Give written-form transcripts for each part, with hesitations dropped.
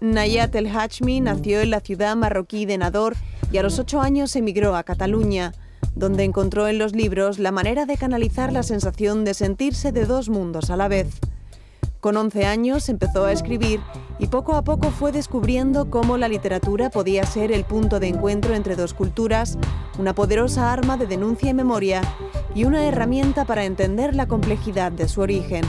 Nayat El Hachmi nació en la ciudad marroquí de Nador y a los 8 años emigró a Cataluña, donde encontró en los libros la manera de canalizar la sensación de sentirse de dos mundos a la vez. Con 11 años empezó a escribir y poco a poco fue descubriendo cómo la literatura podía ser el punto de encuentro entre dos culturas, una poderosa arma de denuncia y memoria y una herramienta para entender la complejidad de su origen.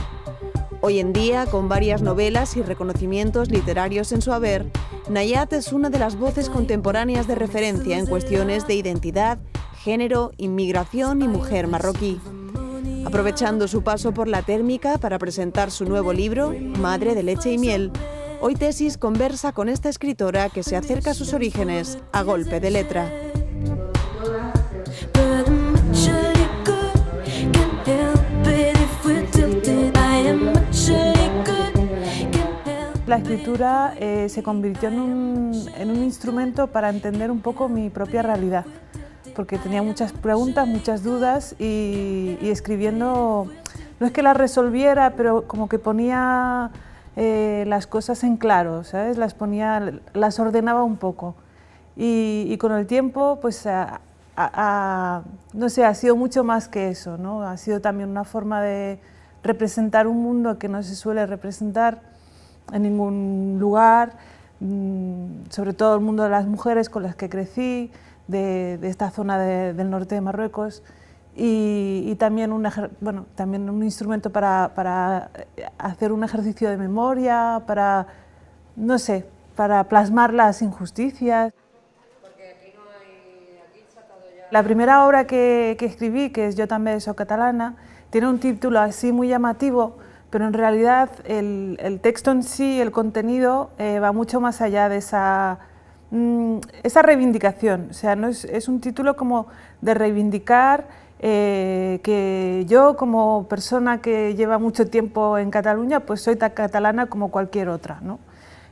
Hoy en día, con varias novelas y reconocimientos literarios en su haber, Nayat es una de las voces contemporáneas de referencia en cuestiones de identidad, género, inmigración y mujer marroquí. Aprovechando su paso por la térmica para presentar su nuevo libro, Madre de leche y miel, hoy Tesis conversa con esta escritora que se acerca a sus orígenes a golpe de letra. La escritura se convirtió en un instrumento para entender un poco mi propia realidad, porque tenía muchas preguntas, muchas dudas y escribiendo, no es que las resolviera, pero como que ponía las cosas en claro, ¿sabes? Las ordenaba un poco. Y con el tiempo, pues, no sé, ha sido mucho más que eso, ¿no? Ha sido también una forma de representar un mundo que no se suele representar en ningún lugar, sobre todo el mundo de las mujeres con las que crecí, de esta zona del norte de Marruecos, y también también un instrumento para hacer un ejercicio de memoria, no sé, para plasmar las injusticias. La primera obra que escribí, que es Yo també soc catalana, tiene un título así muy llamativo, pero en realidad el texto en sí, el contenido, va mucho más allá de esa reivindicación. O sea, no es un título como de reivindicar que yo, como persona que lleva mucho tiempo en Cataluña, pues soy tan catalana como cualquier otra, ¿no?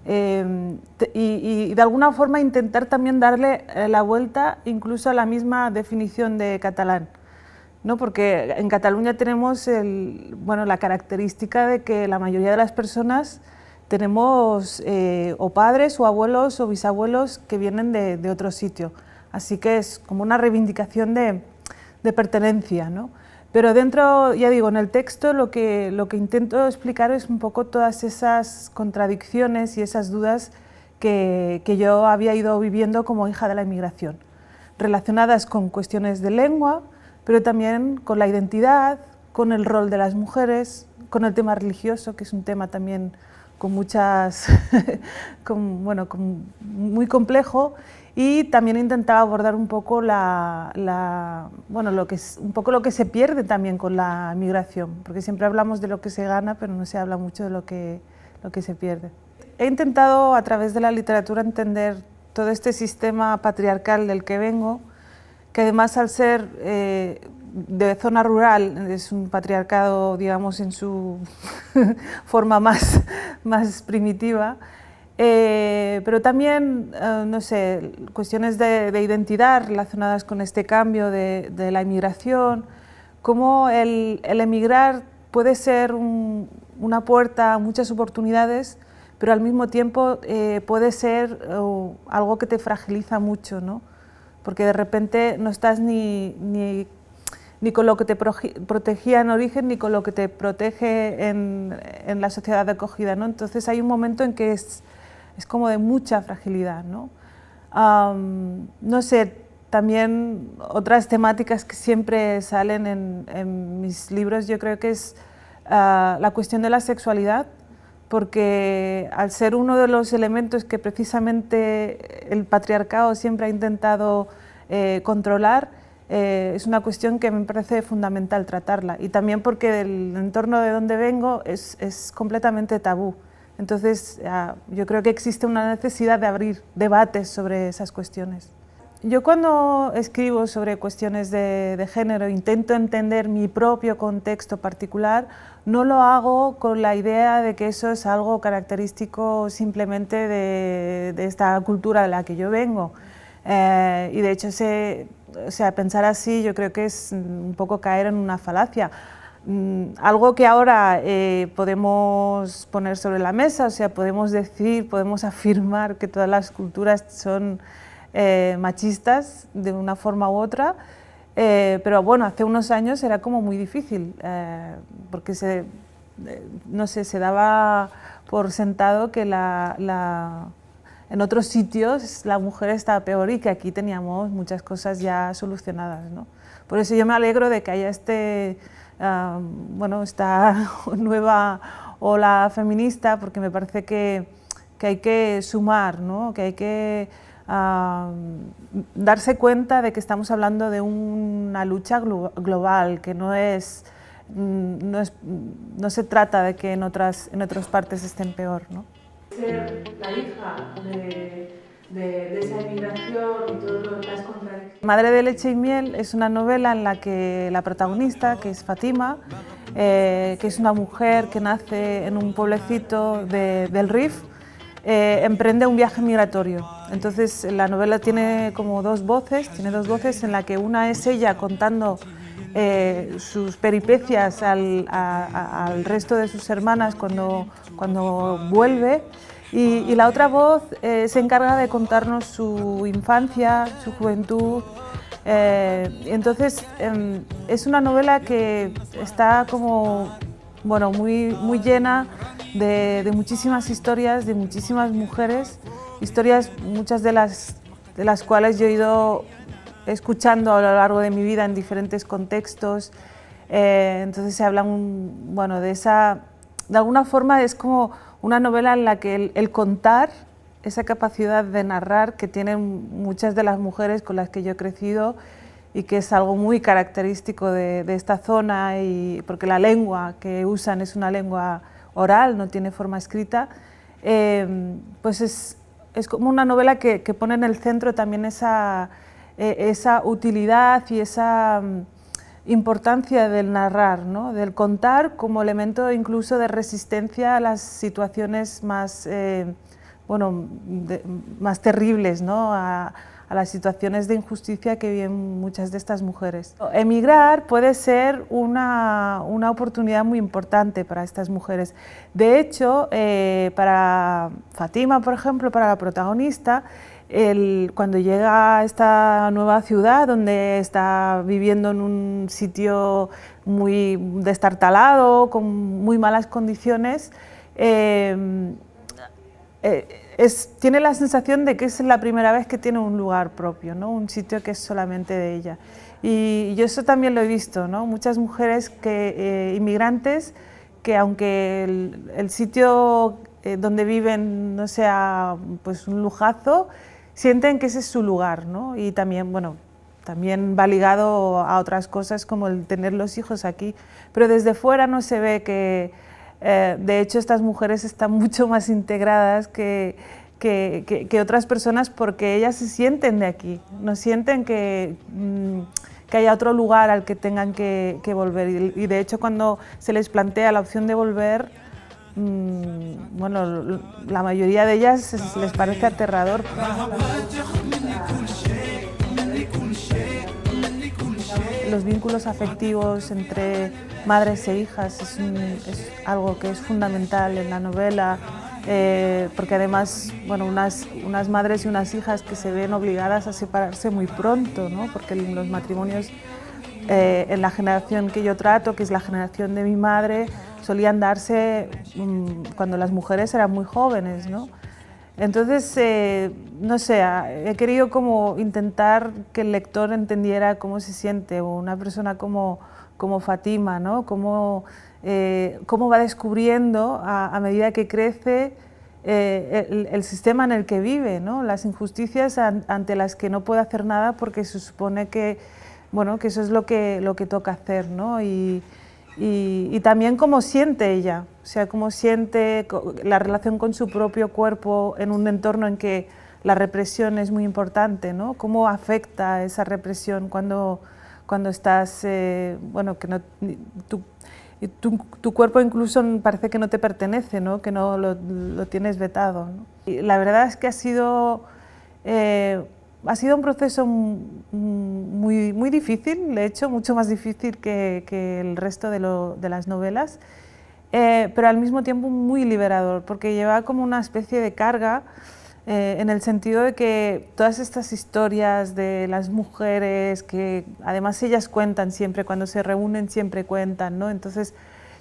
Y de alguna forma intentar también darle la vuelta incluso a la misma definición de catalán, ¿no? Porque en Cataluña tenemos la característica de que la mayoría de las personas tenemos o padres o abuelos o bisabuelos que vienen de otro sitio, así que es como una reivindicación de pertenencia, ¿no? Pero dentro, ya digo, en el texto lo que intento explicar es un poco todas esas contradicciones y esas dudas que yo había ido viviendo como hija de la inmigración, relacionadas con cuestiones de lengua, pero también con la identidad, con el rol de las mujeres, con el tema religioso, que es un tema también con muchas, muy complejo, y también intentaba abordar un poco lo que se pierde también con la migración, porque siempre hablamos de lo que se gana, pero no se habla mucho de lo que se pierde. He intentado a través de la literatura entender todo este sistema patriarcal del que vengo, que además al ser de zona rural es un patriarcado, digamos, en su forma más primitiva, pero también, no sé, cuestiones de identidad relacionadas con este cambio de la inmigración, cómo el emigrar puede ser una puerta a muchas oportunidades, pero al mismo tiempo puede ser algo que te fragiliza mucho, ¿no? Porque de repente no estás ni con lo que te protegía en origen, ni con lo que te protege en la sociedad de acogida, ¿no? Entonces hay un momento en que es como de mucha fragilidad, ¿no? No sé, también otras temáticas que siempre salen en mis libros, yo creo que es la cuestión de la sexualidad, porque al ser uno de los elementos que precisamente el patriarcado siempre ha intentado controlar, es una cuestión que me parece fundamental tratarla, y también porque el entorno de donde vengo es completamente tabú. Entonces yo creo que existe una necesidad de abrir debates sobre esas cuestiones. Yo cuando escribo sobre cuestiones de género intento entender mi propio contexto particular, no lo hago con la idea de que eso es algo característico simplemente de esta cultura de la que yo vengo. Y de hecho pensar así yo creo que es un poco caer en una falacia. algo que ahora podemos poner sobre la mesa, o sea, podemos decir, podemos afirmar que todas las culturas son machistas de una forma u otra, pero bueno, hace unos años era como muy difícil, porque no sé, se daba por sentado que en otros sitios la mujer estaba peor y que aquí teníamos muchas cosas ya solucionadas, ¿no? Por eso yo me alegro de que haya esta nueva ola feminista, porque me parece que hay que sumar, ¿no? Que hay que darse cuenta de que estamos hablando de una lucha global, que no se trata de que en otras partes estén peor, ¿no? Ser la hija de esa emigración y todas las contradicciones. Madre de leche y miel es una novela en la que la protagonista, que es Fátima, que es una mujer que nace en un pueblecito del Rif, emprende un viaje migratorio. Entonces la novela tiene como dos voces, en la que una es ella contando sus peripecias al resto de sus hermanas cuando vuelve, y la otra voz se encarga de contarnos su infancia, su juventud. Entonces es una novela que está como, bueno, muy llena de muchísimas historias, de muchísimas mujeres, historias muchas de las cuales yo he ido escuchando a lo largo de mi vida en diferentes contextos. Entonces se habla de alguna forma es como una novela en la que el contar, esa capacidad de narrar que tienen muchas de las mujeres con las que yo he crecido, y que es algo muy característico de esta zona, y porque la lengua que usan es una lengua oral, no tiene forma escrita, pues es como una novela que pone en el centro también esa utilidad y esa importancia del narrar, ¿no? Del contar como elemento incluso de resistencia a las situaciones más, más terribles, ¿no? A las situaciones de injusticia que viven muchas de estas mujeres. Emigrar puede ser una oportunidad muy importante para estas mujeres. De hecho, para Fátima, por ejemplo, para la protagonista, cuando llega a esta nueva ciudad, donde está viviendo en un sitio muy destartalado, con muy malas condiciones, tiene la sensación de que es la primera vez que tiene un lugar propio, ¿no? Un sitio que es solamente de ella. Y yo eso también lo he visto, ¿no? Muchas mujeres inmigrantes que, aunque el sitio donde viven no sea pues un lujazo, sienten que ese es su lugar, ¿no? Y también, también va ligado a otras cosas como el tener los hijos aquí, pero desde fuera no se ve que, de hecho, estas mujeres están mucho más integradas que otras personas, porque ellas se sienten de aquí, no sienten que haya otro lugar al que tengan que volver, y de hecho cuando se les plantea la opción de volver, la mayoría de ellas les parece aterrador. Los vínculos afectivos entre madres e hijas es algo que es fundamental en la novela, porque además, unas madres y unas hijas que se ven obligadas a separarse muy pronto, ¿no? Porque los matrimonios en la generación que yo trato, que es la generación de mi madre, solían darse cuando las mujeres eran muy jóvenes, ¿no? Entonces, no sé, he querido como intentar que el lector entendiera cómo se siente una persona como Fátima, ¿no? Cómo va descubriendo a medida que crece el sistema en el que vive, ¿no? Las injusticias ante las que no puede hacer nada, porque se supone que eso es lo que toca hacer, ¿no? Y también cómo siente ella, o sea, cómo siente la relación con su propio cuerpo en un entorno en que la represión es muy importante, ¿no? Cómo afecta esa represión cuando estás, que no, tu cuerpo incluso parece que no te pertenece, ¿no? Que no lo tienes vetado, ¿no? Y la verdad es que ha sido Ha sido un proceso muy difícil, de hecho, mucho más difícil que el resto de las novelas, pero al mismo tiempo muy liberador, porque lleva como una especie de carga, en el sentido de que todas estas historias de las mujeres, que además ellas cuentan siempre, cuando se reúnen siempre cuentan, ¿no? Entonces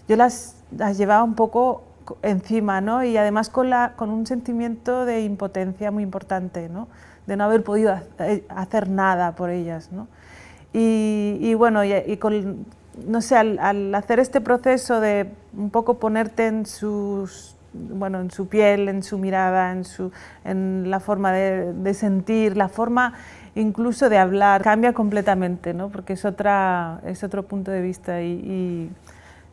yo las llevaba un poco encima, ¿no? Y además con un sentimiento de impotencia muy importante, ¿no? De no haber podido hacer nada por ellas, ¿no? Y bueno, no sé, al hacer este proceso de un poco ponerte en su piel, en su mirada, en la forma de sentir, la forma incluso de hablar, cambia completamente, ¿no? Porque es otro punto de vista.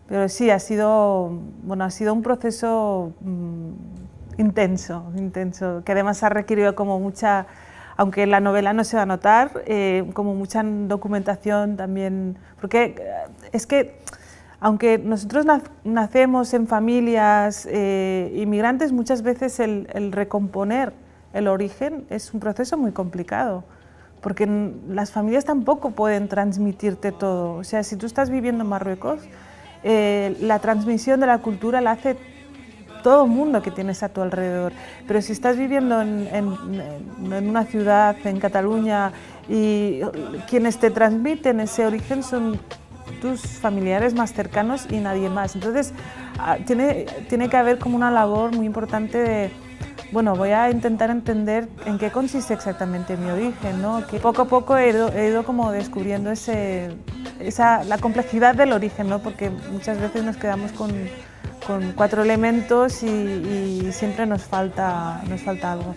Pero sí, ha sido un proceso intenso, que además ha requerido como mucha, aunque en la novela no se va a notar, como mucha documentación también, porque es que aunque nosotros nacemos en familias inmigrantes, muchas veces el recomponer el origen es un proceso muy complicado, porque las familias tampoco pueden transmitirte todo. O sea, si tú estás viviendo en Marruecos, la transmisión de la cultura la hace todo el mundo que tienes a tu alrededor, pero si estás viviendo en una ciudad, en Cataluña, y quienes te transmiten ese origen son tus familiares más cercanos y nadie más. Entonces tiene que haber como una labor muy importante de, bueno, voy a intentar entender en qué consiste exactamente mi origen, ¿no? Que poco a poco he ido como descubriendo la complejidad del origen, ¿no? Porque muchas veces nos quedamos con 4 elementos y siempre nos falta algo.